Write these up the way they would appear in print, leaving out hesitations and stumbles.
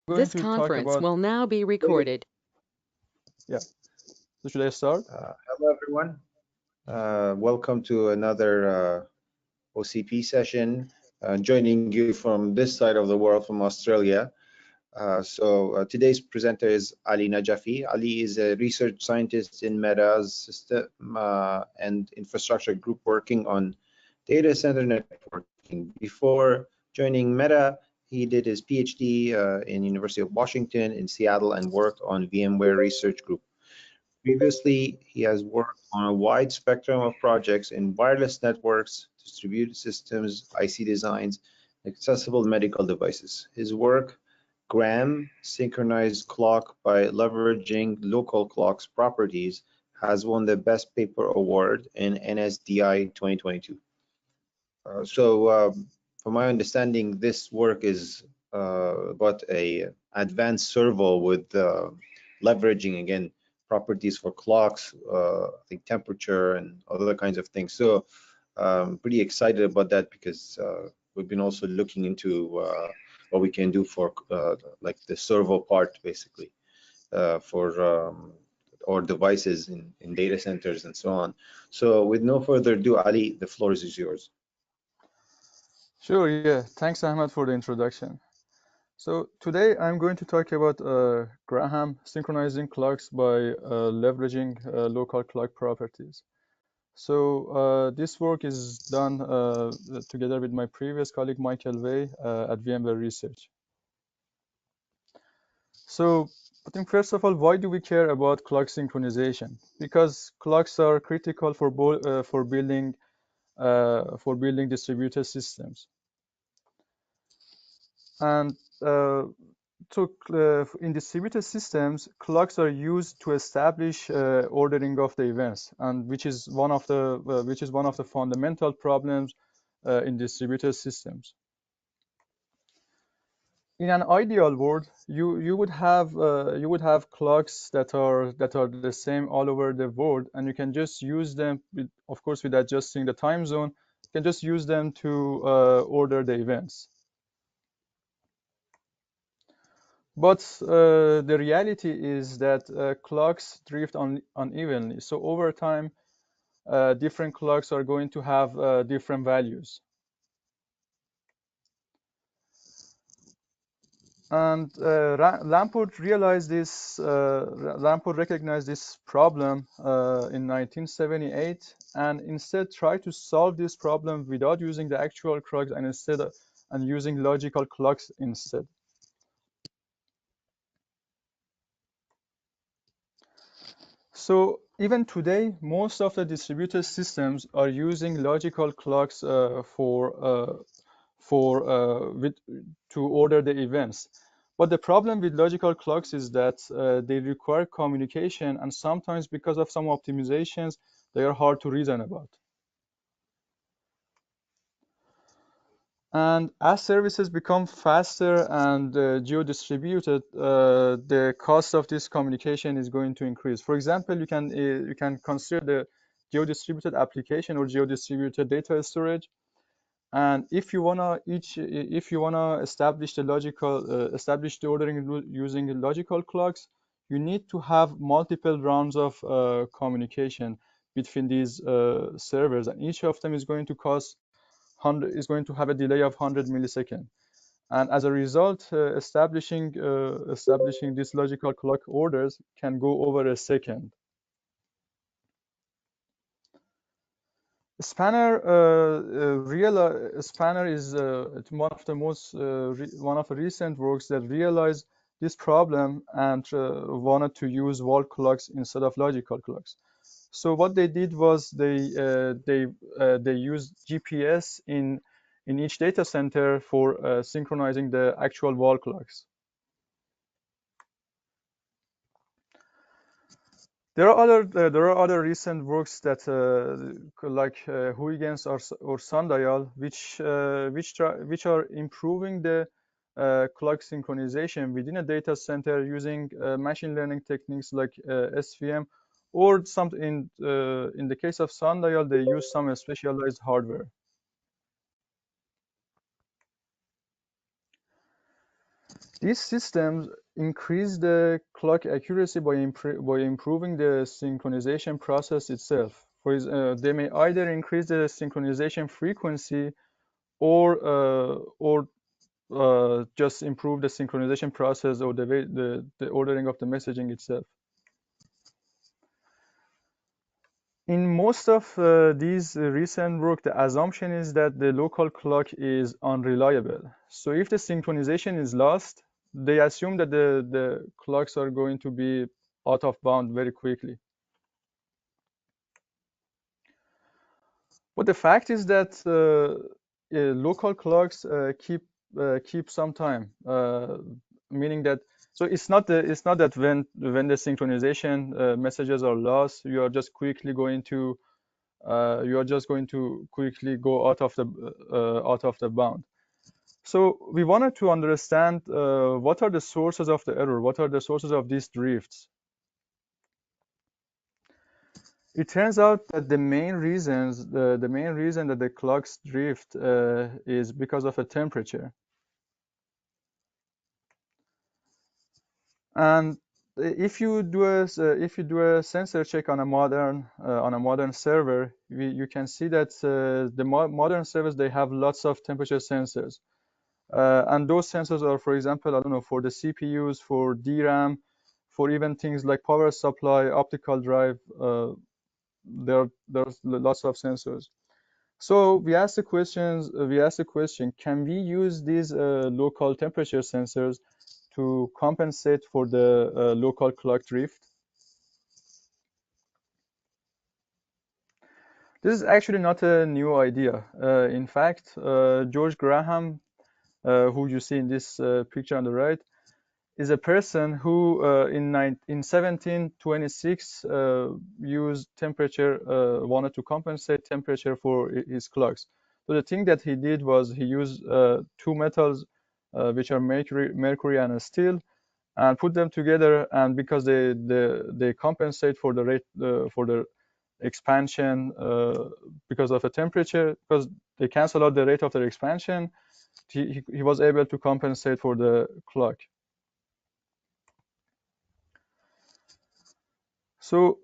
Going This to talk conference about, will now be recorded. yeah. So should I start? Hello, everyone. Welcome to another OCP session. Joining you from this side of the world, from Australia. Today's presenter is Ali Najafi. Ali is a research scientist in Meta's system and infrastructure group working on data center networking. Before joining Meta, he did his PhD in University of Washington in Seattle and worked on VMware Research Group. Previously, he has worked on a wide spectrum of projects in wireless networks, distributed systems, IC designs, accessible medical devices. His work, Graham Synchronized Clock by Leveraging Local Clock's Properties, has won the Best Paper Award in NSDI 2022. From my understanding, this work is about a advanced servo with leveraging, again, properties for clocks, I think temperature and other kinds of things. So pretty excited about that because we've been also looking into what we can do for like the servo part, basically, for our devices in data centers and so on. So with no further ado, Ali, the floor is yours. Sure, yeah. Thanks, Ahmed, for the introduction. So today I'm going to talk about Graham synchronizing clocks by leveraging local clock properties. So this work is done together with my previous colleague, Michael Way, at VMware Research. So I think first of all, why do we care about clock synchronization? Because clocks are critical for building distributed systems. And in distributed systems, clocks are used to establish ordering of the events, and which is one of the fundamental problems in distributed systems. In an ideal world, you would have clocks that are the same all over the world, and you can just use them, of course, with adjusting the time zone. You can just use them to order the events. But the reality is that clocks drift unevenly. So over time, different clocks are going to have different values. And Lamport recognized this problem in 1978, and instead tried to solve this problem without using the actual clocks and using logical clocks instead. So even today, most of the distributed systems are using logical clocks to order the events. But the problem with logical clocks is that they require communication, and sometimes because of some optimizations, they are hard to reason about. And as services become faster and geo-distributed, the cost of this communication is going to increase. For example, you can consider the geo-distributed application or geo-distributed data storage. And if you wanna establish the ordering using logical clocks, you need to have multiple rounds of communication between these servers, and each of them is going to have a delay of 100 milliseconds. And as a result, establishing these logical clock orders can go over a second. Spanner is one of the recent works that realized this problem and wanted to use wall clocks instead of logical clocks. So what they did was they used GPS in each data center for synchronizing the actual wall clocks. There are other recent works that like Huygens or Sundial, which are improving the clock synchronization within a data center using machine learning techniques like SVM, or in the case of Sundial, they use some specialized hardware. These systems increase the clock accuracy by improving the synchronization process itself. They may either increase the synchronization frequency or just improve the synchronization process or the ordering of the messaging itself. In most of these recent work, the assumption is that the local clock is unreliable. So if the synchronization is lost, they assume that the clocks are going to be out of bound very quickly. But the fact is that local clocks keep some time, meaning that it's not that when the synchronization messages are lost, you are just going to quickly go out of the bound. So we wanted to understand what are the sources of the error, what are the sources of these drifts. It turns out that the main reason that the clocks drift is because of a temperature. And if you do a sensor check on a modern server, you can see that the modern servers, they have lots of temperature sensors, and those sensors are, for example, I don't know, for the CPUs, for DRAM, for even things like power supply, optical drive. There's lots of sensors. So we asked the question: can we use these local temperature sensors to compensate for the local clock drift? This is actually not a new idea. In fact, George Graham, who you see in this picture on the right, is a person who in 1726 wanted to compensate temperature for his clocks. So the thing that he did was he used two metals, which are mercury and steel, and put them together. And because they compensate for the rate for the expansion because of the temperature, because they cancel out the rate of their expansion, he was able to compensate for the clock. So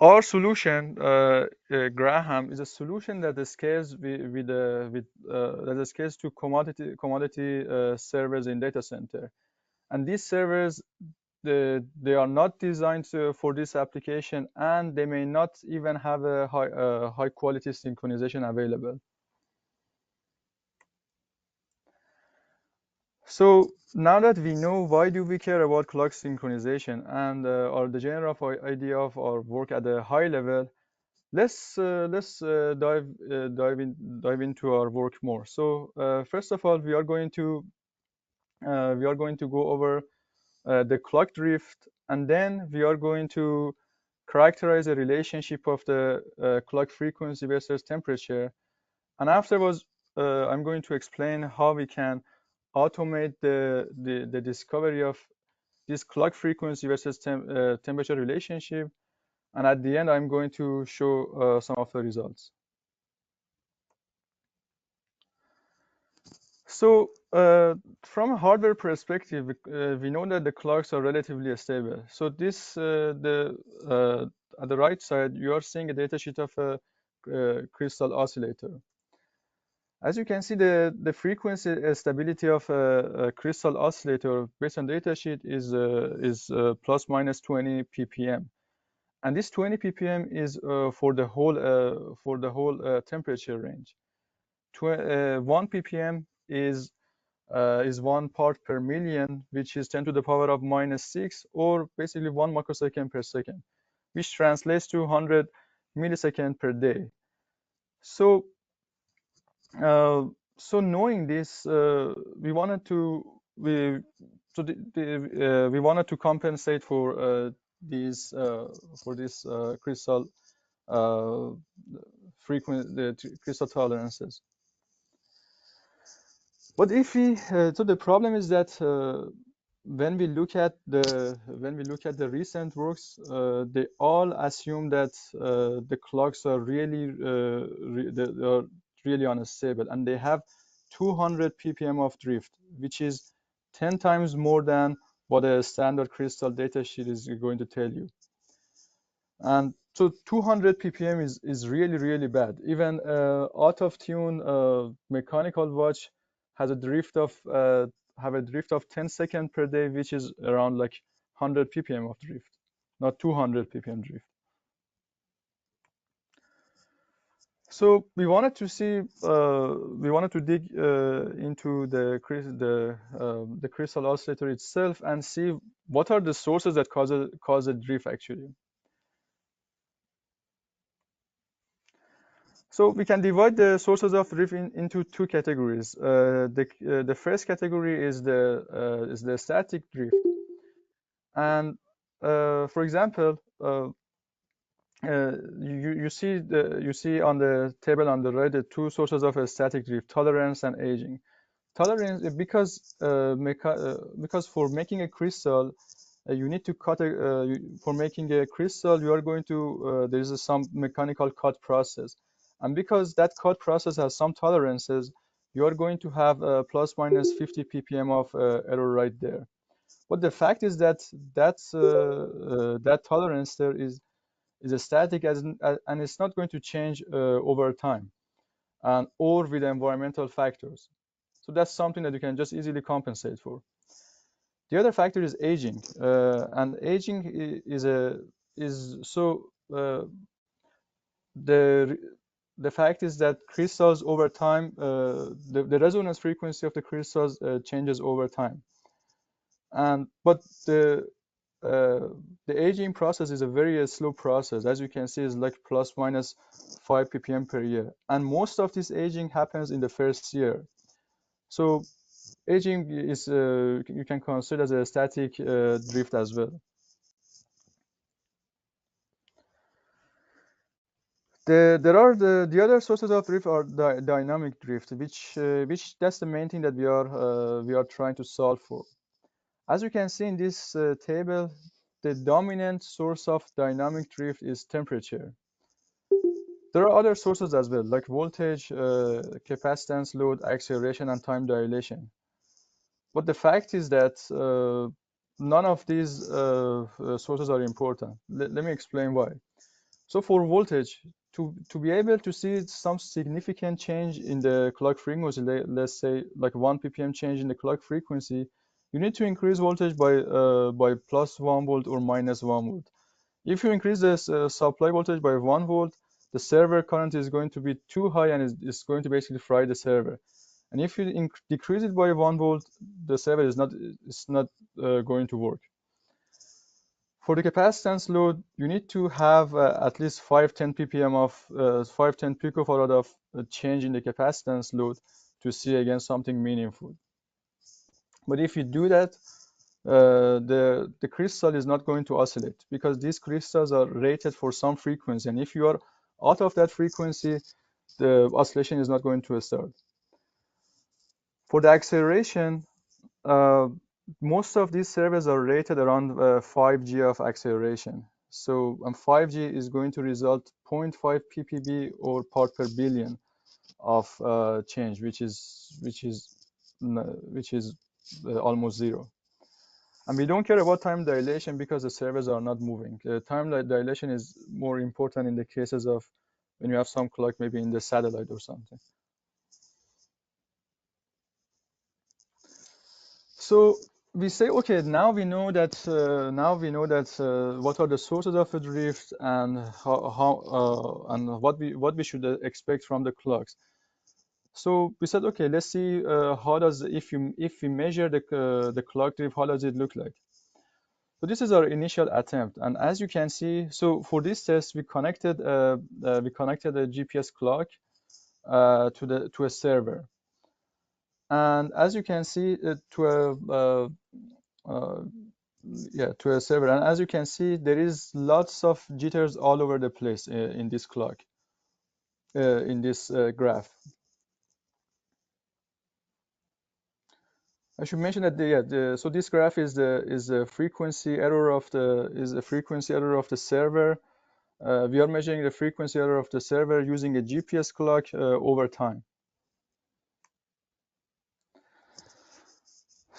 our solution, Graham, is a solution that scales that scales to commodity servers in data center, and these servers, they are not designed for this application, and they may not even have a high quality synchronization available. So now that we know why do we care about clock synchronization and or the general idea of our work at a high level, let's dive into our work more. So first of all, we are going to go over the clock drift, and then we are going to characterize the relationship of the clock frequency versus temperature. And afterwards, I'm going to explain how we can automate the discovery of this clock frequency versus temperature relationship. And at the end, I'm going to show some of the results. So from a hardware perspective, we know that the clocks are relatively stable. So this, at the right side, you are seeing a datasheet of a crystal oscillator. As you can see, the frequency stability of a crystal oscillator based on datasheet is plus minus 20 ppm, and this 20 ppm is for the whole temperature range. 1 ppm is 1 part per million, which is 10 to the power of -6, or basically 1 microsecond per second, which translates to 100 milliseconds per day. So knowing this, we wanted to compensate for these for this crystal crystal tolerances. But if we so the problem is that when we look at the recent works, they all assume that the clocks are they are really unstable, and they have 200 ppm of drift, which is 10 times more than what a standard crystal datasheet is going to tell you. And so 200 ppm is really, really bad. Even out of tune mechanical watch has a drift of have a drift of 10 seconds per day, which is around like 100 ppm of drift, not 200 ppm drift. So we wanted to see, we wanted to dig into the crystal oscillator itself and see what are the sources that cause a drift actually. So we can divide the sources of drift into two categories. The first category is the static drift, and for example, you see on the table on the right the two sources of a static drift: tolerance and aging. Tolerance, because for making a crystal, you need to cut for making a crystal, you are going to there is some mechanical cut process, and because that cut process has some tolerances, you are going to have plus minus 50 ppm of error right there. But the fact is that that tolerance there is a static and it's not going to change over time and or with environmental factors. So that's something that you can just easily compensate for. The other factor is aging, and aging is so the the fact is that crystals over time, the resonance frequency of the crystals changes over time, and but uh, the aging process is a very slow process. As you can see, is like plus minus 5 ppm per year, and most of this aging happens in the first year. So aging is you can consider as a static drift as well. The other sources of drift are dynamic drift, which that's the main thing that we are trying to solve for. As you can see in this table, the dominant source of dynamic drift is temperature. There are other sources as well, like voltage, capacitance, load, acceleration, and time dilation. But the fact is that none of these sources are important. Let me explain why. So for voltage, to be able to see some significant change in the clock frequency, let's say like 1 ppm change in the clock frequency, you need to increase voltage by plus 1 volt or minus 1 volt. If you increase the supply voltage by 1 volt, the server current is going to be too high and it's going to basically fry the server. And if you decrease it by 1 volt, the server is not going to work. For the capacitance load, you need to have at least 510 ppm of 510 picofarad of change in the capacitance load to see again something meaningful. But if you do that, the crystal is not going to oscillate because these crystals are rated for some frequency, and if you are out of that frequency, the oscillation is not going to start. For the acceleration, uh, most of these servers are rated around 5G of acceleration. So 5G is going to result 0.5 ppb or part per billion of change, which is almost zero. And we don't care about time dilation because the servers are not moving. Time dilation is more important in the cases of when you have some clock maybe in the satellite or something. So we say, okay, now we know that what are the sources of a drift and and what we should expect from the clocks. So we said, okay, let's see how does if we measure the clock drift, how does it look like? So this is our initial attempt, and as you can see, so for this test we connected a GPS clock to a server, and as you can see uh, to a server, and as you can see there is lots of jitters all over the place in this clock, in this graph. I should mention that so this graph is a frequency error of the server. We are measuring the frequency error of the server using a GPS clock over time.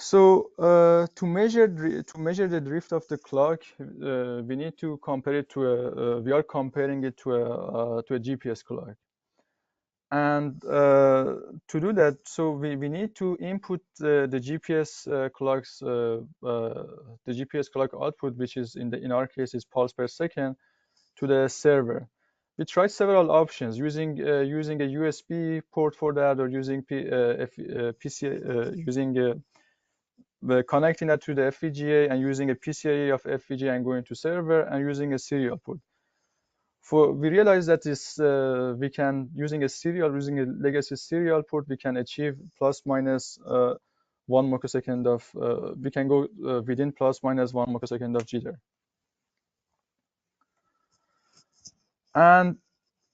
So to measure the drift of the clock, we need to compare it to we are comparing it to a GPS clock. And to do that, so we need to input the GPS the GPS clock output, which is in our case is pulse per second, to the server. We tried several options using a USB port for that, or using connecting that to the FPGA and using a PCIe of FPGA and going to server and using a serial port. We realized that we can using a legacy serial port, we can achieve plus minus 1 microsecond of we can go within plus minus 1 microsecond of jitter. And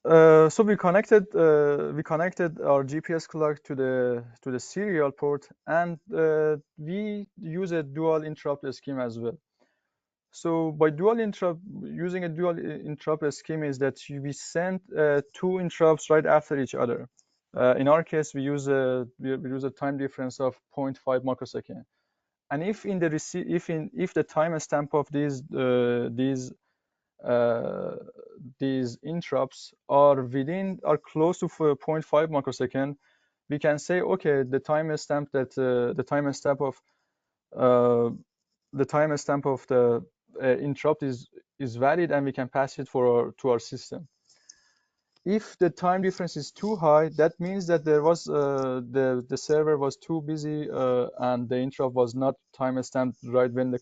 so we connected our GPS clock to the serial port, and we use a dual interrupt scheme as well. So by using a dual interrupt scheme is that we send two interrupts right after each other. In our case, we use a time difference of 0.5 microsecond. And if in the if the timestamp of these interrupts are close to 0.5 microsecond, we can say, okay, the timestamp uh, of the interrupt is valid, and we can pass it to our system. If the time difference is too high, that means that there was the server was too busy and the interrupt was not timestamped right when the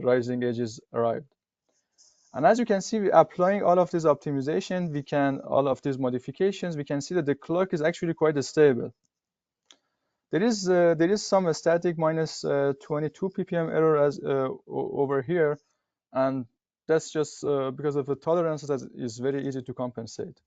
rising edges arrived. And as you can see, applying all of these optimization, all of these modifications, we can see that the clock is actually quite stable. There is some static minus 22 ppm error as over here, and that's just because of the tolerances that is very easy to compensate.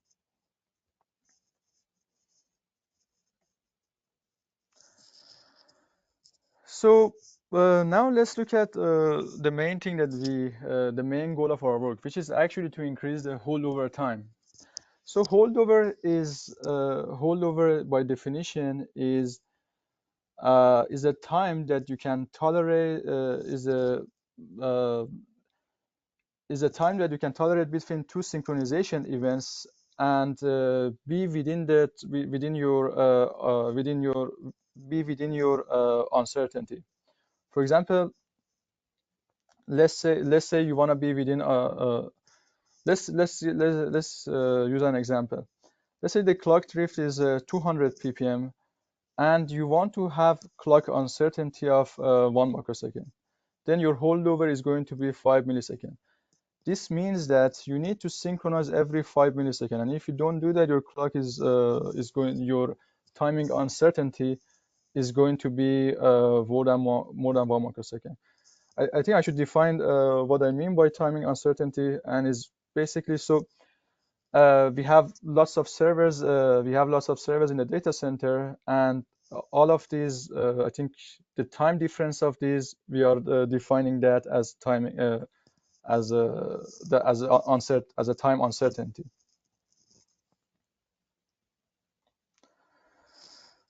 So now let's look at the main thing that the main goal of our work, which is actually to increase the holdover time. So holdover by definition is a time that you can tolerate uh, is a time that you can tolerate between two synchronization events and be within that within your uncertainty. For example, let's say you want to be within let's use an example. Let's say the clock drift is 200 ppm and you want to have clock uncertainty of 1 microsecond. Then your holdover is going to be 5 milliseconds. This means that you need to synchronize every 5 milliseconds, and if you don't do that, your clock your timing uncertainty is going to be more than 1 microsecond. I think I should define what I mean by timing uncertainty, and is basically so we have lots of servers. We have lots of servers in the data center, and all of these, I think, the time difference of these, we are defining that as timing as a time uncertainty.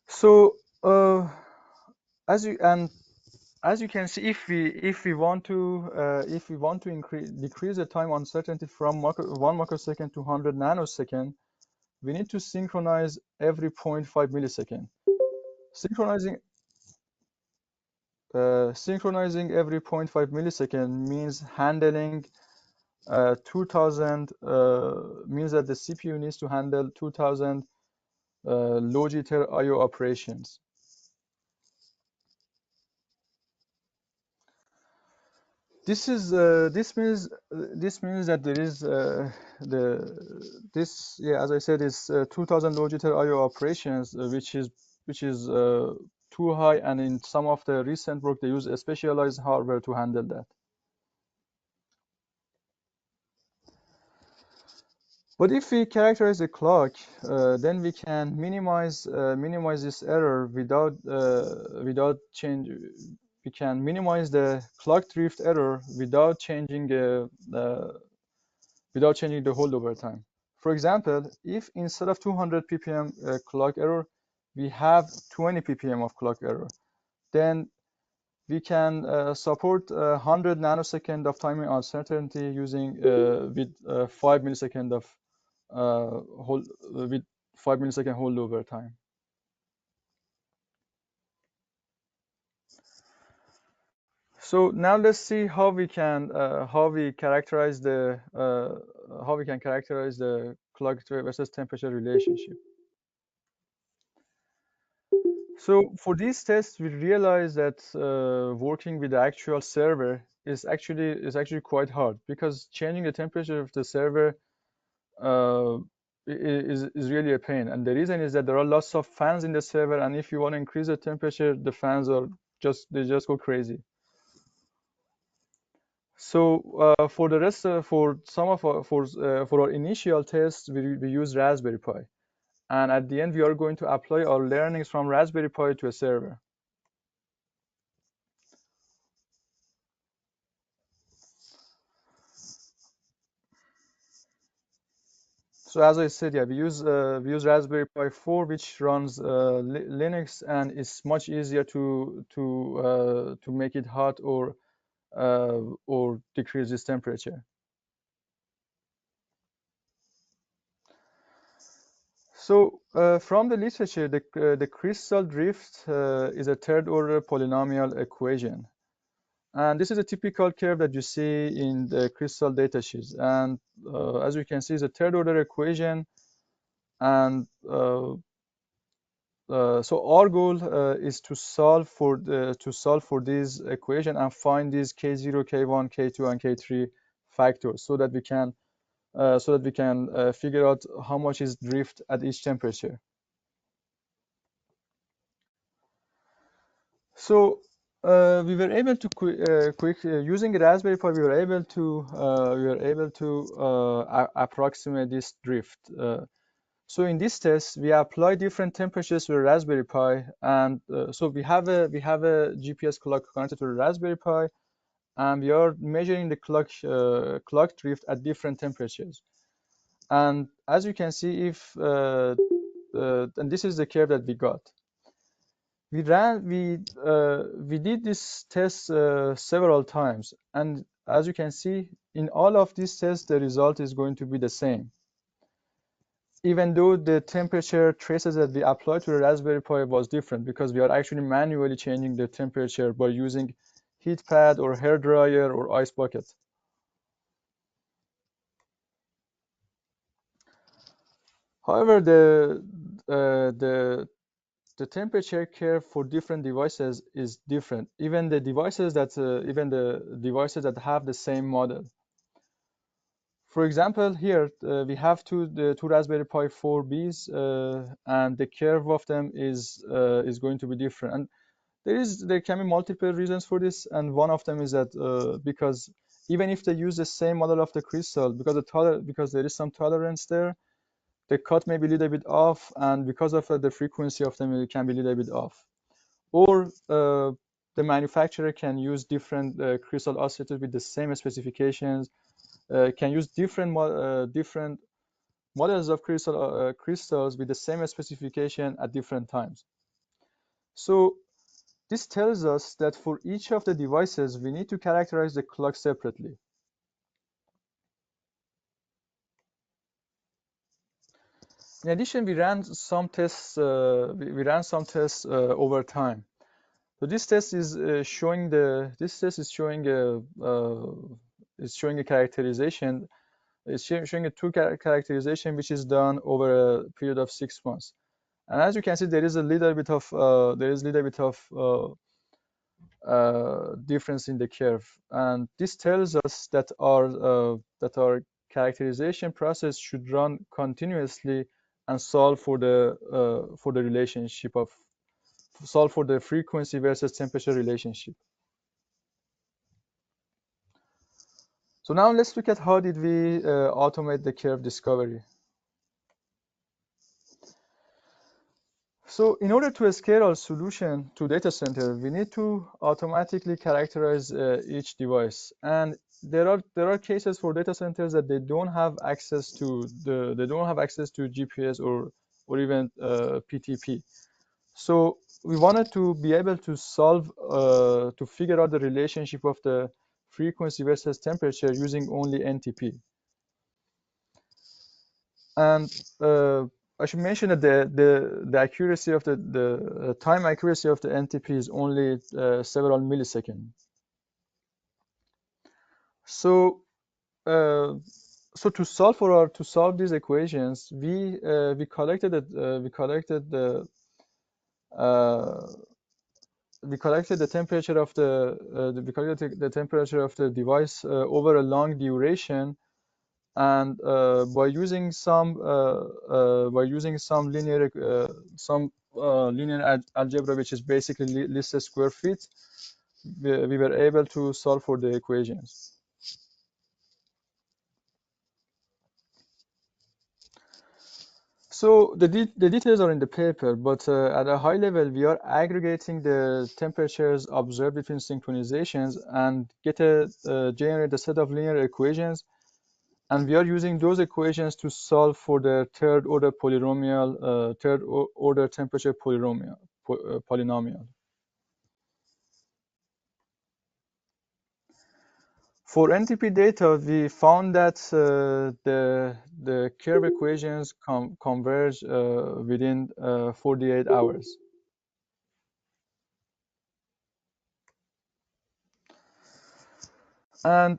So as you can see, if we want to decrease the time uncertainty from 1 microsecond to 100 nanosecond, we need to synchronize every 0.5 millisecond. Synchronizing every 0.5 millisecond means handling 2000 means that the CPU needs to handle 2000 low jitter IO operations. This means that there is as I said, is 2000 low jitter IO operations, which is too high, and in some of the recent work they use a specialized hardware to handle that. But if we characterize the clock, then we can minimize this error without change. We can minimize the clock drift error without changing the holdover time. For example, if instead of 200 ppm clock error, we have 20 ppm of clock error. Then we can support 100 nanosecond of timing uncertainty using with 5 millisecond of with 5 millisecond holdover time. So now let's see how we can characterize the clock versus temperature relationship. So for these tests, we realized that working with the actual server is actually quite hard, because changing the temperature of the server uh, is really a pain. And the reason is that there are lots of fans in the server, and if you want to increase the temperature, the fans are just go crazy. So for the rest, for some of our, for our initial tests, we use Raspberry Pi, and at the end we are going to apply our learnings from Raspberry Pi to a server. So as I said, yeah, we use Raspberry Pi 4, which runs Linux, and it's much easier to make it hot or decrease its temperature. So from the literature, the crystal drift is a third-order polynomial equation, and this is a typical curve that you see in the crystal datasheets. And as you can see, it's a third-order equation, and so our goal is to solve for this equation and find these k0, k1, k2, and k3 factors, so that we can figure out how much is drift at each temperature. So we were able to using Raspberry Pi. We were able to approximate this drift. So in this test, we apply different temperatures to the Raspberry Pi, and so we have a GPS clock connected to the Raspberry Pi, and we are measuring the clock drift at different temperatures. And as you can see, and this is the curve that we got. We did this test several times, and as you can see, in all of these tests, the result is going to be the same, even though the temperature traces that we applied to the Raspberry Pi was different, because we are actually manually changing the temperature by using heat pad or hair dryer or ice bucket. However, the temperature curve for different devices is different. Even the devices that have the same model. For example, here we have two Raspberry Pi 4Bs, and the curve of them is going to be different. And there can be multiple reasons for this, and one of them is that because even if they use the same model of the crystal, because there is some tolerance there, the cut may be a little bit off, and because of the frequency of them, it can be a little bit off. Or the manufacturer can use different crystal oscillators with the same specifications, can use different models of crystals with the same specification at different times. So this tells us that for each of the devices, we need to characterize the clock separately. In addition, we ran some tests. Over time. So this test is showing a characterization. It's showing a true characterization, which is done over a period of 6 months. And as you can see, there is a little bit of difference in the curve, and this tells us that our characterization process should run continuously and solve for the relationship of solve for the frequency versus temperature relationship. So now let's look at how did we automate the curve discovery. So in order to scale our solution to data center, we need to automatically characterize each device. And there are cases for data centers that they don't have access to GPS or even PTP. So we wanted to be able to solve, to figure out the relationship of the frequency versus temperature using only NTP. And I should mention that the accuracy of the time accuracy of the NTP is only several milliseconds. So uh, to solve these equations, uh, we collected the temperature of we collected the temperature of the device over a long duration, and by using some linear algebra, which is basically least square feet, we were able to solve for the equations. So the details are in the paper, but at a high level, we are aggregating the temperatures observed between synchronizations and generate a set of linear equations, and we are using those equations to solve for the third order temperature polynomial. For NTP data, we found that the curve equations converge within 48 hours. And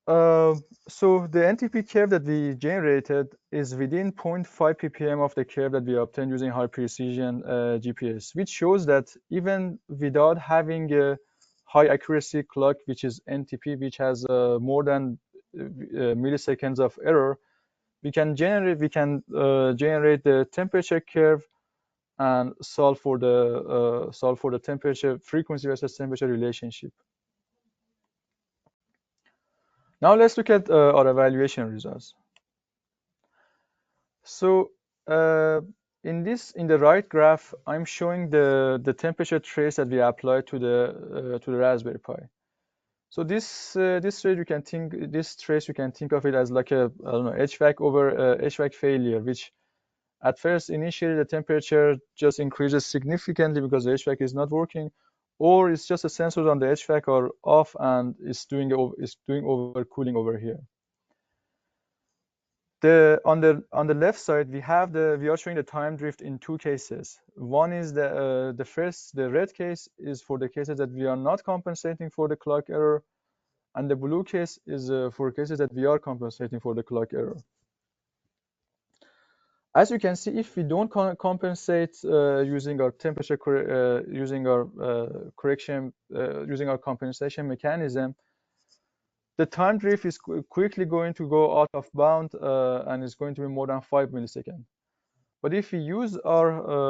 so the NTP curve that we generated is within 0.5 ppm of the curve that we obtained using high precision GPS, which shows that even without having a high accuracy clock, which is NTP, which has more than milliseconds of error, we can generate the temperature curve and solve for the temperature frequency versus temperature relationship. Now let's look at our evaluation results. So in the right graph, I'm showing the temperature trace that we applied to the Raspberry Pi. So this trace you can think of it as like a, I don't know, HVAC over HVAC failure, which at first initially the temperature just increases significantly because the HVAC is not working, or it's just the sensors on the HVAC are off and it's doing overcooling over here. On the left side, we are showing the time drift in two cases. One is the red case is for the cases that we are not compensating for the clock error, and the blue case is for cases that we are compensating for the clock error. As you can see, if we don't compensate using our using our compensation mechanism, the time drift is quickly going to go out of bound and is going to be more than 5 milliseconds. But if we use our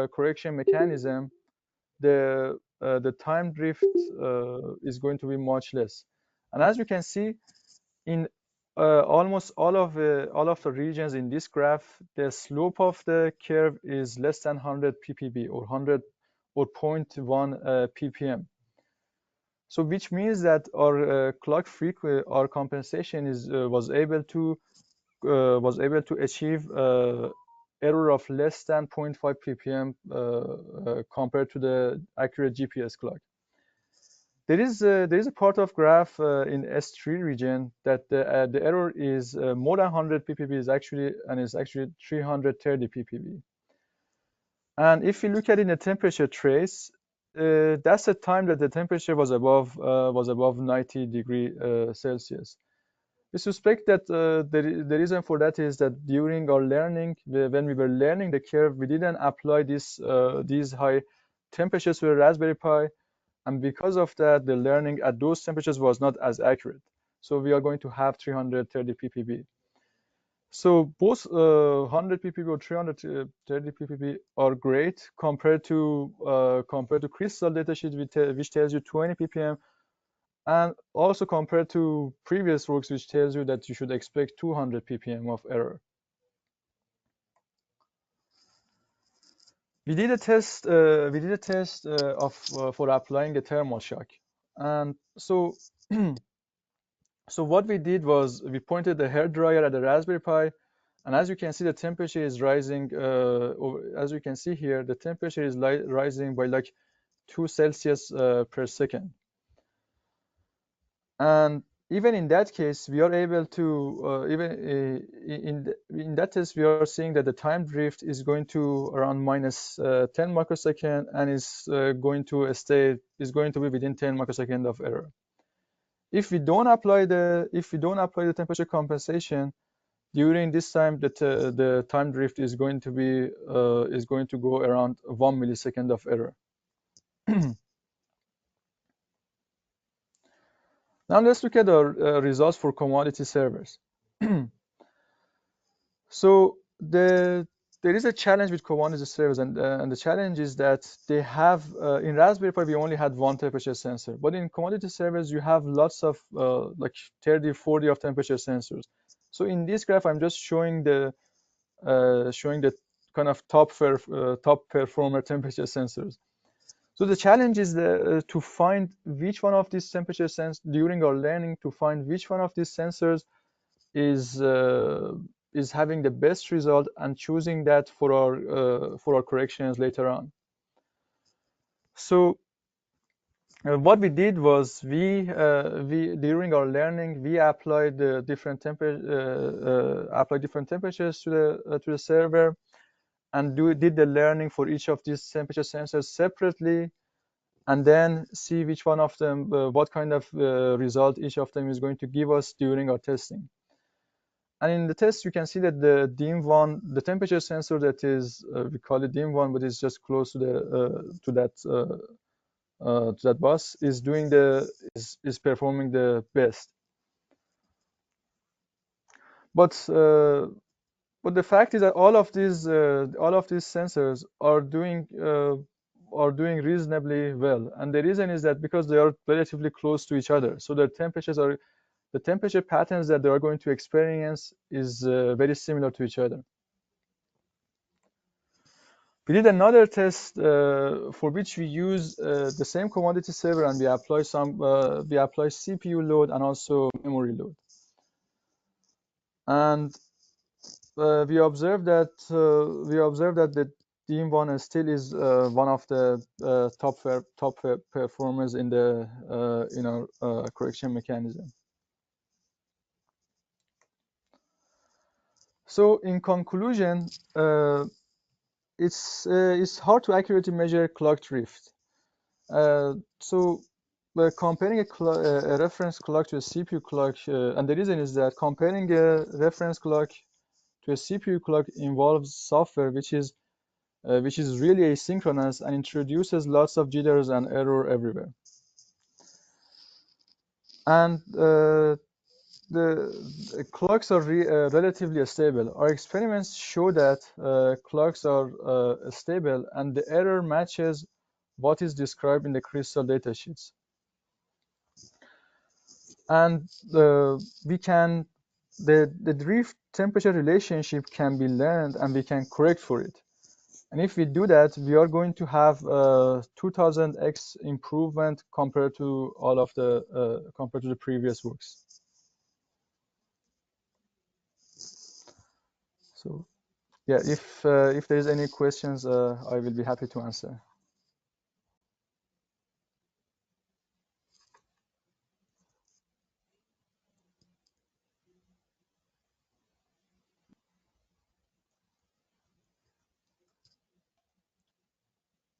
correction mechanism, the time drift is going to be much less. And as you can see, in almost all of the regions in this graph, the slope of the curve is less than 100 ppb or 0.1 ppm. So which means that our our compensation was able to achieve error of less than 0.5 ppm compared to the accurate GPS clock. There is a part of graph in S3 region that the error is more than 100 ppb is actually 330 ppb. And if you look at in the temperature trace, that's the time that the temperature was above 90 degree Celsius. We suspect that the reason for that is that during our learning, when we were learning the curve, we didn't apply these high temperatures to the Raspberry Pi, and because of that, the learning at those temperatures was not as accurate. So we are going to have 330 ppb. So both 100 ppb or 330 ppb are great compared to Crystal datasheet, which tells you 20 ppm, and also compared to previous works, which tells you that you should expect 200 ppm of error. We did a test. For applying a thermal shock, and so so what we did was we pointed the hair dryer at the Raspberry Pi, And as you can see, the temperature is rising. As you can see here, the temperature is rising by like 2 Celsius per second. And even in that case, we are able to in that test, we are seeing that the time drift is going to around minus 10 microsecond and is going to be within 10 microsecond of error. If we don't apply the temperature compensation during this time, the time drift is going to go around 1 millisecond of error. Now let's look at our results for commodity servers. So there is a challenge with commodity servers, and the challenge is that they have in Raspberry Pi we only had one temperature sensor, but in commodity servers you have lots of like 30, 40 of temperature sensors. So in this graph, I'm just showing the kind of top performer temperature sensors. So the challenge is to find which one of these temperature sensors during our learning, to find which one of these sensors is having the best result and choosing that for our corrections later on. So what we did was we during our learning we applied different temperatures to the server, and did the learning for each of these temperature sensors separately, and then see which one of them, what kind of result each of them is going to give us during our testing. And in the test, you can see that the DIM1, the temperature sensor that is, we call it DIM1, but it's just close to that bus, is performing the best. But the fact is that all of these sensors are doing reasonably well, and the reason is that because they are relatively close to each other, so the temperature patterns that they are going to experience is very similar to each other. We did another test for which we use the same commodity server, and we apply CPU load and also memory load. And we observed that the DIM1 still is one of the top performers in our correction mechanism. So in conclusion, it's hard to accurately measure clock drift. So comparing a reference clock to a CPU clock, and the reason is that comparing a reference clock to a CPU clock involves software which is really asynchronous and introduces lots of jitters and error everywhere. And the clocks are relatively stable. Our experiments show that clocks are stable, and the error matches what is described in the crystal datasheets. And the drift temperature relationship can be learned, and we can correct for it. And if we do that, we are going to have 2000x improvement compared to the previous works. So yeah, if there is any questions, I will be happy to answer.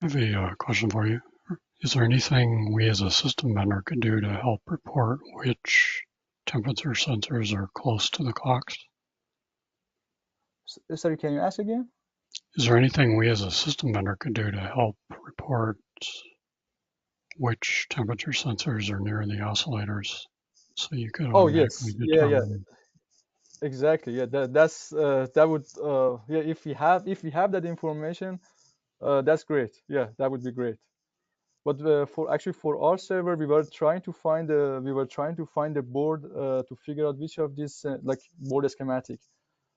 I have a question for you. Is there anything we as a system vendor could do to help report which temperature sensors are close to the clocks? Sorry, can you ask again? Is there anything we as a system vendor could do to help report which temperature sensors are near the oscillators, so you could automatically determine? Yeah, exactly. Yeah, that would yeah, if we have that information, that's great. Yeah, that would be great. But for our server, we were trying to find a board to figure out which of these like board schematic,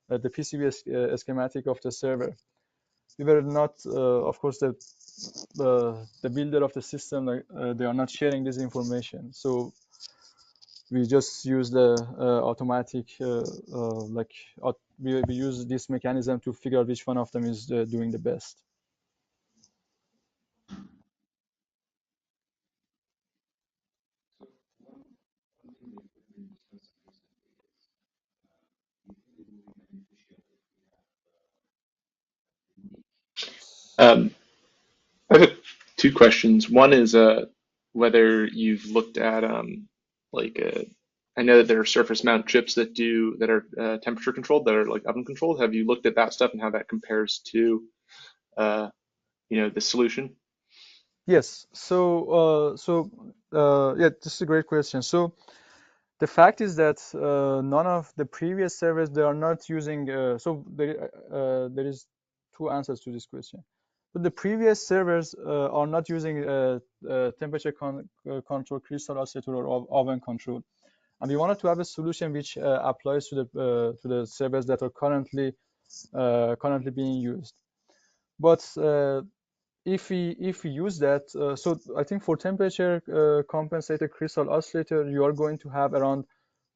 the PCB schematic of the server. We were not, of course, the builder of the system. They are not sharing this information, so we just use the automatic we use this mechanism to figure out which one of them is doing the best. I have two questions. One is whether you've looked at like I know that there are surface mount chips that are temperature controlled, that are like oven controlled. Have you looked at that stuff and how that compares to uh, the solution? Yes. Yeah, this is a great question. So the fact is that none of the previous servers, they are not using. There is two answers to this question. But the previous servers are not using temperature control, crystal oscillator, or oven control. And we wanted to have a solution which applies to the servers that are currently being used. But if we use that, so I think for temperature compensated crystal oscillator, you are going to have around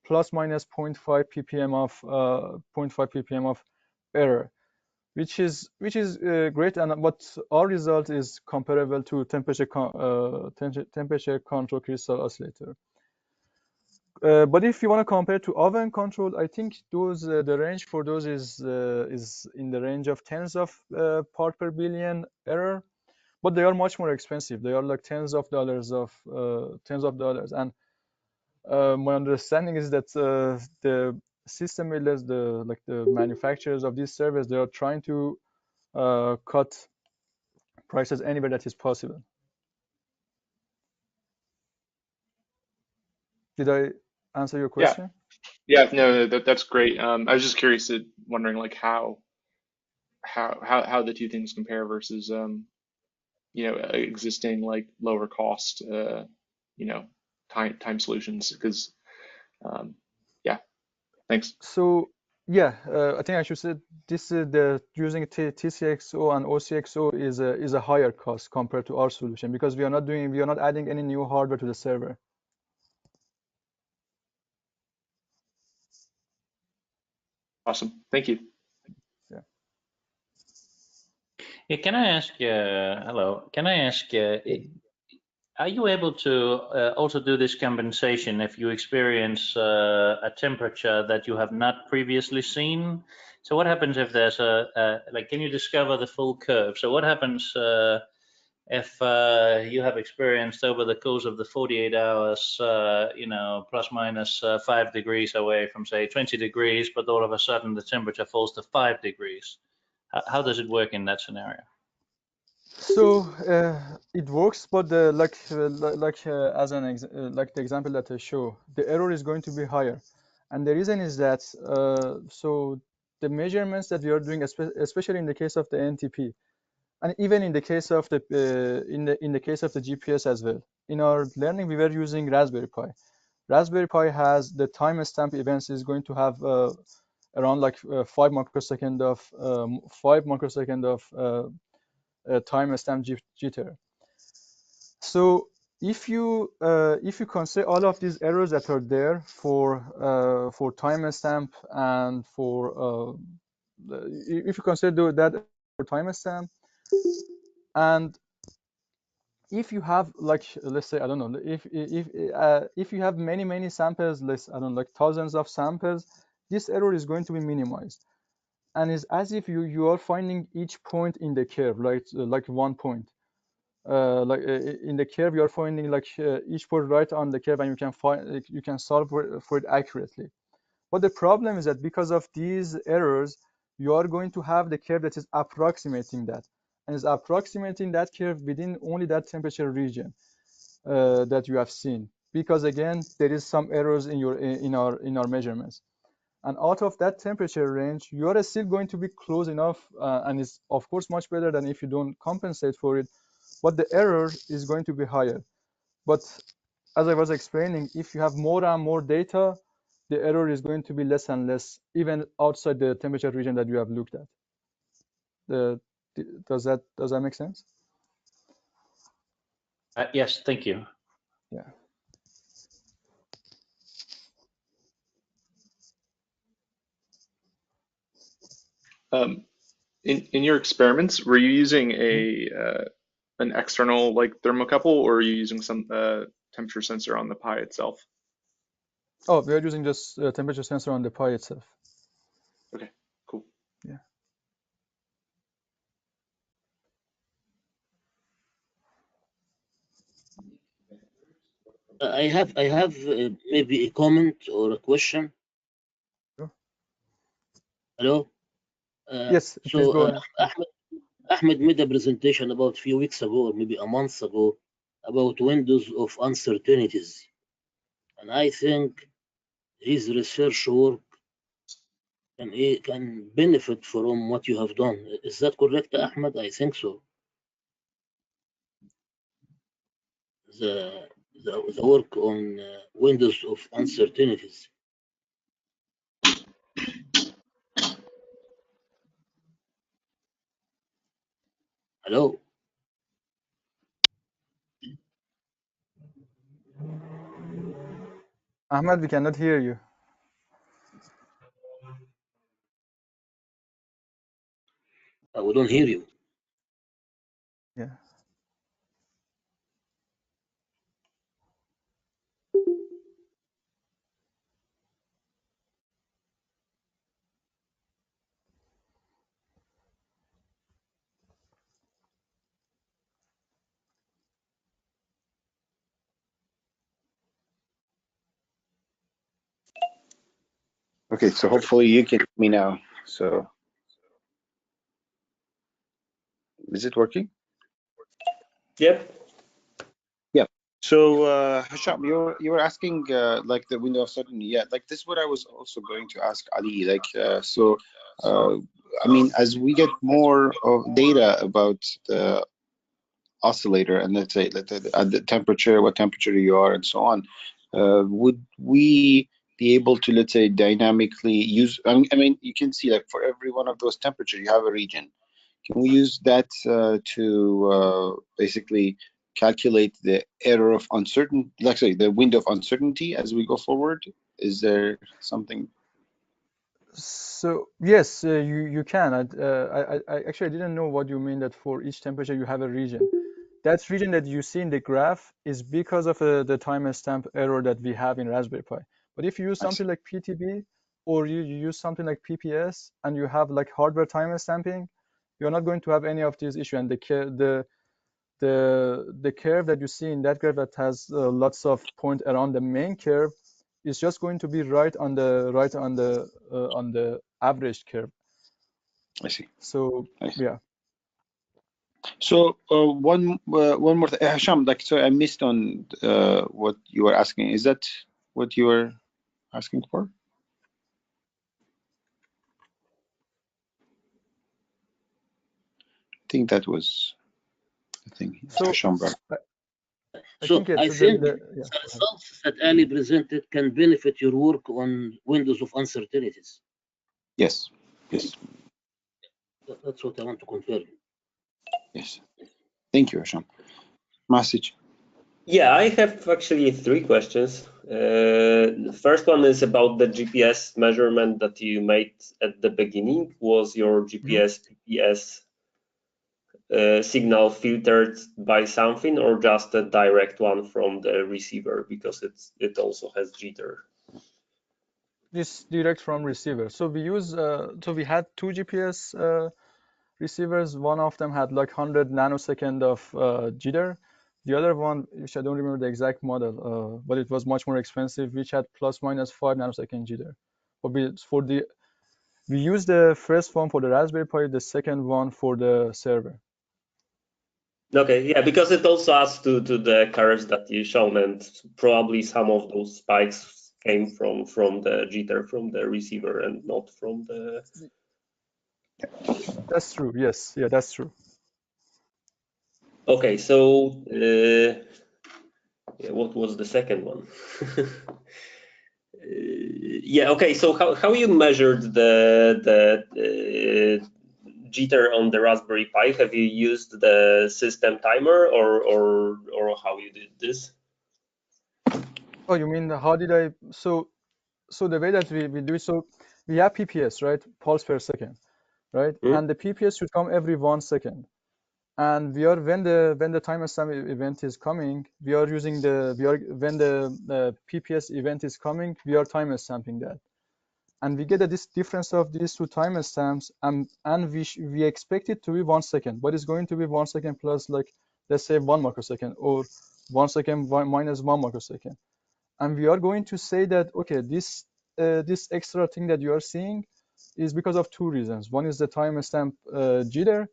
plus minus 0.5 ppm of 0.5 ppm of error, which is great, and but our result is comparable to temperature control crystal oscillator. But if you want to compare to oven control, I think those the range for those is in the range of tens of part per billion error, but they are much more expensive. They are like tens of dollars, and my understanding is that the system builders, the manufacturers of these servers, they are trying to cut prices anywhere that is possible. Did I answer your Yeah, question? yeah, no, that's great. I was just curious, wondering like how the two things compare versus existing like lower cost you know time solutions because um, yeah, thanks. So yeah, I think I should say this is the using TCXO and OCXO is a higher cost compared to our solution, because we are not adding any new hardware to the server. Awesome, thank you. Yeah. Yeah, can I ask, hello, can I ask, are you able to also do this compensation if you experience a temperature that you have not previously seen? So what happens if there's like, can you discover the full curve? So what happens if you have experienced over the course of the 48 hours, plus minus 5 degrees away from, say, 20 degrees, but all of a sudden the temperature falls to 5 degrees? How does it work in that scenario? So it works, but as like the example that I show, the error is going to be higher, and the reason is that so the measurements that we are doing, especially in the case of the NTP, and even in the case of the in the case of the GPS as well. In our learning, we were using Raspberry Pi. Raspberry Pi has the timestamp events is going to have around like 5 microsecond of timestamp jitter. So if you consider all of these errors that are there for timestamp and for if you consider that for timestamp, and if you have like, let's say, I don't know, if you have many samples, I don't know, like thousands of samples, this error is going to be minimized, and it's as if you are finding each point in the curve, like one point. In the curve, you are finding like each point right on the curve, and you can solve for it accurately. But the problem is that because of these errors, you are going to have the curve that is approximating that, and is approximating that curve within only that temperature region that you have seen. Because again, there is some errors in our measurements, and out of that temperature range, you are still going to be close enough, and it's of course much better than if you don't compensate for it, but the error is going to be higher. But as I was explaining, if you have more and more data, the error is going to be less and less, even outside the temperature region that you have looked at. Does that make sense? Yes, thank you. Yeah. In your experiments, were you using an external like thermocouple, or are you using some temperature sensor on the Pi itself? Oh, we are using just a temperature sensor on the Pi itself. Okay, cool. Yeah. I have maybe a comment or a question. Sure. Hello. Yes, please go ahead. Ahmed made a presentation about a few weeks ago, or maybe a month ago, about windows of uncertainties, and I think his research work can benefit from what you have done. Is that correct, Ahmed? I think so. The work on windows of uncertainties. Hello. Ahmed, we cannot hear you. We don't hear you. Yeah. Okay, so hopefully you can hear me now. So is it working? Yep. Yeah. So Hisham, you were asking like the window of certainty. Yeah, like this is what I was also going to ask Ali. Like I mean, as we get more of data about the oscillator, and let's say at the temperature, what temperature you are, and so on, would we be able to, let's say, dynamically use? I mean, you can see like for every one of those temperatures, you have a region. Can we use that to basically calculate the error of uncertainty, let's say the window of uncertainty as we go forward? Is there something? So yes, you can. I actually didn't know what you mean that for each temperature you have a region. That region that you see in the graph is because of the timestamp error that we have in Raspberry Pi. But if you use I see. something like PTB or you use something like PPS and you have like hardware timestamping, you're not going to have any of these issues. And the curve that you see in that graph that has lots of point around the main curve is just going to be right on the average curve. I see. So I see. yeah. So one more thing, Hisham, like, so I missed on what you were asking. Is that what you were asking for? I think that was the thing So Hisham brought. I So think yeah. I So think yeah. the results that Ali presented can benefit your work on windows of uncertainties. Yes. Yes. That's what I want to confirm. Yes. Thank you, Hisham. Message. Yeah, I have actually 3 questions. The first one is about the GPS measurement that you made at the beginning. Was your GPS PPS signal filtered by something, or just a direct one from the receiver, because it also has jitter? This direct from receiver. So we use so we had 2 GPS receivers. One of them had like 100 nanosecond of jitter. The other one, which I don't remember the exact model, but it was much more expensive, which had plus minus 5 nanosecond jitter. But we used the first one for the Raspberry Pi, the second one for the server. Okay, yeah, because it also adds to the curves that you shown, and probably some of those spikes came from the jitter from the receiver and not from the. That's true. Yes. Yeah, that's true. Okay, so yeah, what was the second one? Yeah, okay, so how you measured the jitter on the Raspberry Pi? Have you used the system timer, or how you did this? Oh, you mean how did I? So the way that we do it, so we have PPS, right? Pulse per second. right? And the PPS should come every 1 second. And we are when the timestamp event is coming, we are using when the PPS event is coming, we are timestamping that, and we get this difference of these two timestamps, and we expect it to be 1 second, but it's going to be 1 second plus, like, let's say 1 microsecond, or 1 second minus 1 microsecond, and we are going to say that, okay, this extra thing that you are seeing is because of two reasons. One is the timestamp jitter,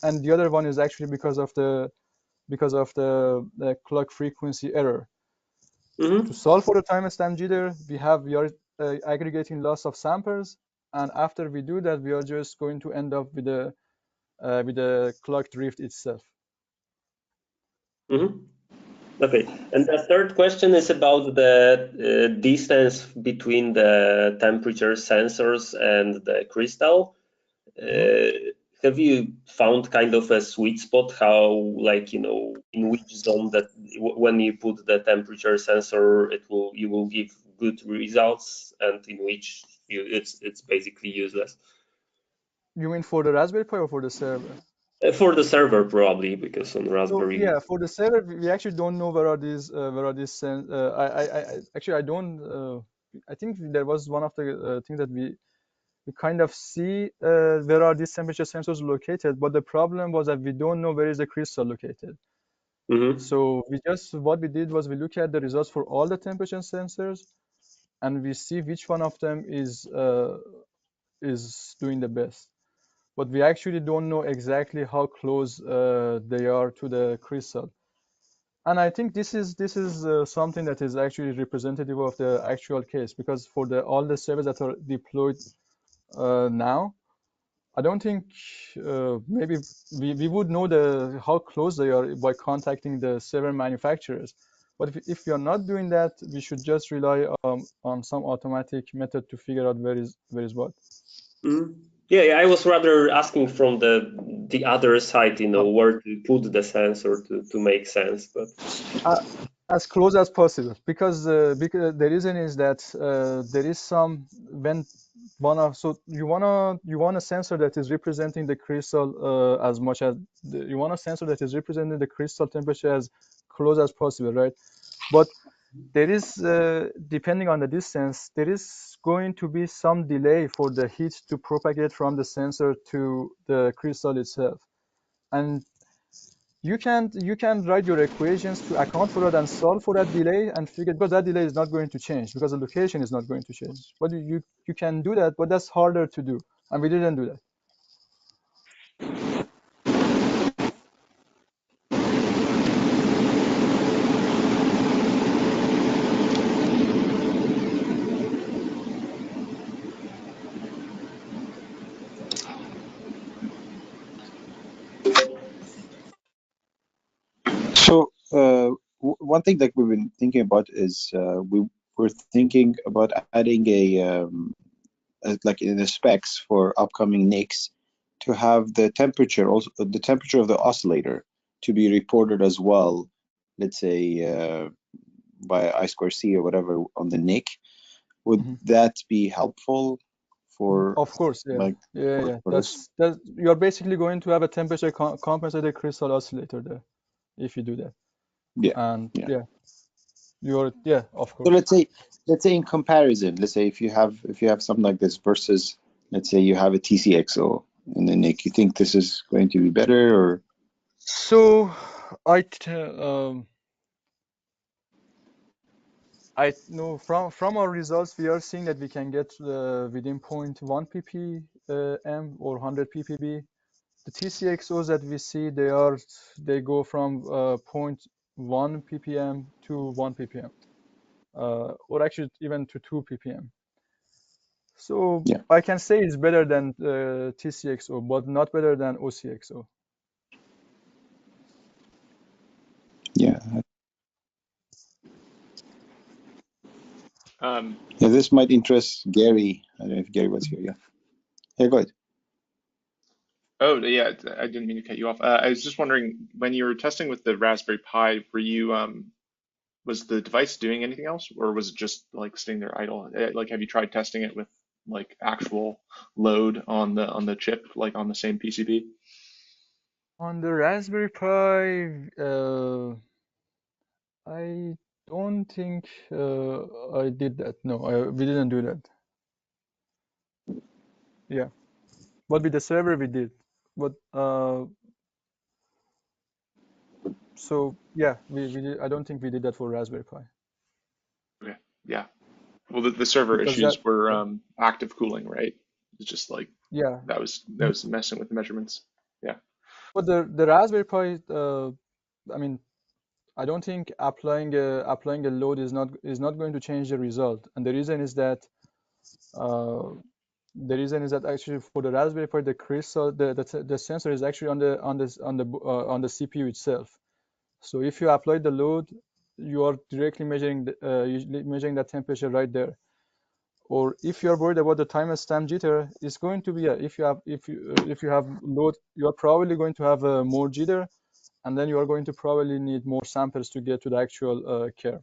and the other one is actually because of the clock frequency error. To solve for the timestamp jitter, we are aggregating lots of samples, and after we do that, we are just going to end up with the clock drift itself. Okay, and the third question is about the distance between the temperature sensors and the crystal. Have you found kind of a sweet spot, how, like, you know, in which zone that when you put the temperature sensor, you will give good results, and in which it's basically useless? You mean for the Raspberry Pi or for the server? For the server, probably, because on Raspberry. So yeah, for the server, we actually don't know where are these actually I don't. I think there was one of the things that we kind of see where are these temperature sensors located, but the problem was that we don't know where is the crystal located. So what we did was we look at the results for all the temperature sensors, and we see which one of them is doing the best. But we actually don't know exactly how close they are to the crystal. And I think this is something that is actually representative of the actual case, because for all the servers that are deployed now, I don't think maybe we would know how close they are by contacting the server manufacturers. But if we are not doing that, we should just rely on some automatic method to figure out where is what. Yeah, I was rather asking from the other side, you know, where to put the sensor to make sense. But as close as possible, because the reason is that there is some so you want a sensor that is representing the crystal as much as you want a sensor that is representing the crystal temperature as close as possible, right? But there is depending on the distance, there is going to be some delay for the heat to propagate from the sensor to the crystal itself, and you can write your equations to account for that and solve for that delay and figure, because that delay is not going to change because the location is not going to change. But you can do that, but that's harder to do, and we didn't do that. So one thing that we've been thinking about is we're thinking about adding like in the specs for upcoming NICs, to have the temperature, also the temperature of the oscillator, to be reported as well. Let's say by I2C or whatever on the NIC. Would that be helpful for? Of course, yeah, like yeah. for That's you're basically going to have a temperature compensated crystal oscillator there if you do that. Yeah, and yeah. Of So course. let's say in comparison, let's say if you have something like this versus, let's say you have a TCXO in the NIC, you think this is going to be better, or? So I know from our results, we are seeing that we can get within 0.1 ppm or 100 ppb. The TCXOs that we see, they go from 0.1 ppm to 1 ppm, or actually even to 2 ppm. So Yeah. I can say it's better than TCXO, but not better than OCXO. Yeah. Yeah, This might interest Gary. I don't know if Gary was here. Yeah. Yeah, go ahead. Oh, yeah, I didn't mean to cut you off. I was just wondering, when you were testing with the Raspberry Pi, were you was the device doing anything else, or was it just like sitting there idle? Like, have you tried testing it with like actual load on the chip, like on the same PCB? On the Raspberry Pi, I don't think I did that. No, we didn't do that. Yeah, but with the server we did. But so yeah, we did. I don't think we did that for Raspberry Pi Okay, yeah. Well, the server because that. issues were active cooling, right? It's just like Yeah, that was messing with the measurements. Yeah. but the Raspberry Pi, I mean, I don't think applying a load is not going to change the result, and the reason is that actually for the Raspberry Pi, the crystal, the sensor is actually on the CPU itself. So if you apply the load, you are directly measuring that temperature right there. Or if you are worried about the timestamp jitter, it's going to be if you have load, you are probably going to have more jitter, and then you are going to probably need more samples to get to the actual curve.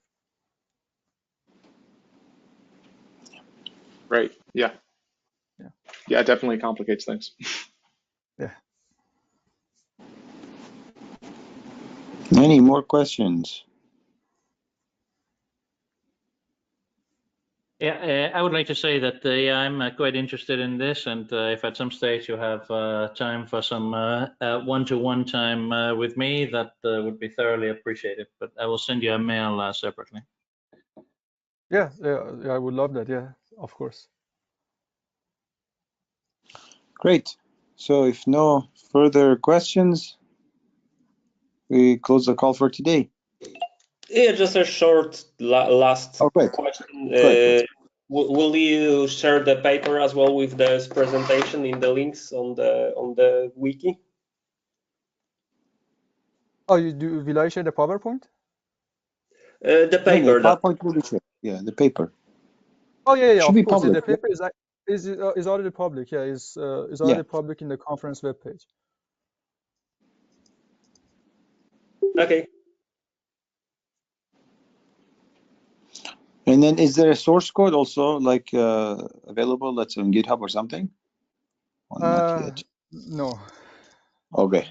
Right. Yeah. Yeah. Yeah, it definitely complicates things. Yeah. Any more questions? Yeah, I would like to say that I'm quite interested in this, and if at some stage you have time for some one-to-one time with me, that would be thoroughly appreciated. But I will send you a mail separately. Yeah, I would love that. Yeah, of course. Great. So if no further questions, we close the call for today. Yeah, just a short last question. Will you share the paper as well with this presentation in the links on the wiki? Oh, you do? Will I share the PowerPoint? The paper. No, PowerPoint will be shared. Yeah, the paper. Oh yeah, Should of be course. public. The paper is already public. Yeah, is already public in the conference webpage. Okay. And then is there a source code also like available that's on GitHub or something? Or not yet? No. Okay.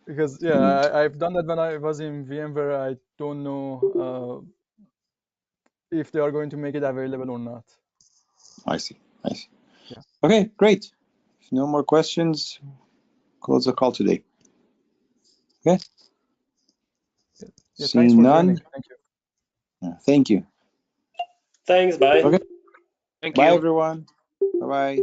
Because yeah, I've done that when I was in VMware. I don't know if they are going to make it available or not. I see. Yeah. Okay, great. If no more questions, close the call today. Okay. Yeah, thanks Seeing for none. joining. Thank you. Yeah, thank you. Thanks. Bye. Okay. Thank Bye, you. everyone. Bye-bye.